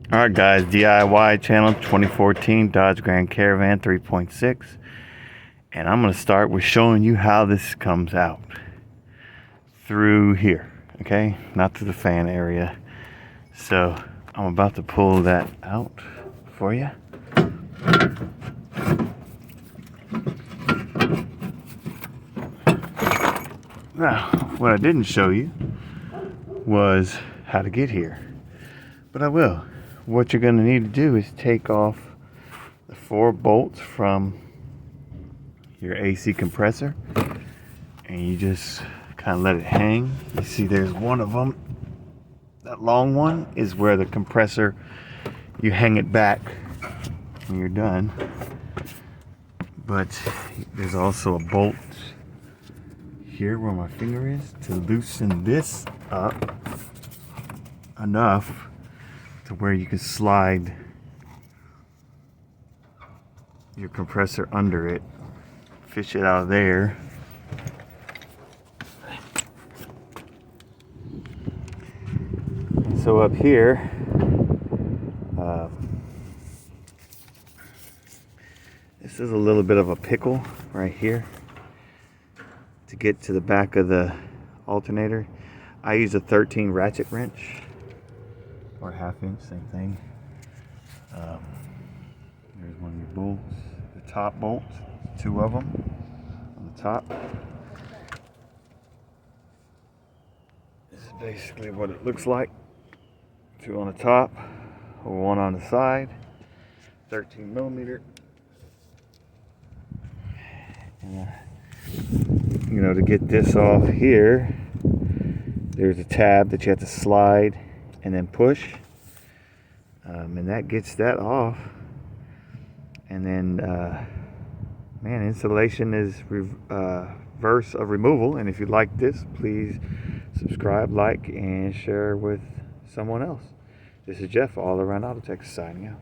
Alright guys, DIY channel 2014 Dodge Grand Caravan 3.6, and I'm going to start with showing you how this comes out through here, okay, not through the fan area. So I'm about to pull that out for you. Now what I didn't show you was how to get here, but I will. What you're going to need to do is take off the 4 bolts from your AC compressor, and you just kind of let it hang. You see there's one of them. That long one is where the compressor, you hang it back when you're done. But there's also a bolt here where my finger is to loosen this up enough to where you can slide your compressor under it, fish it out of there. And so up here, this is a little bit of a pickle right here to get to the back of the alternator. I use a 13 ratchet wrench, or 1/2 inch, same thing. There's one of your bolts, the top bolts, 2 of them on the top. This is basically what it looks like. 2 on the top, 1 on the side, 13 millimeter. And, you know, to get this off here, there's a tab that you have to slide and then push, and that gets that off. And then man, installation is reverse of removal. And if you like this, please subscribe, like, and share with someone else. This is Jeff, All Around Auto Tech, signing out.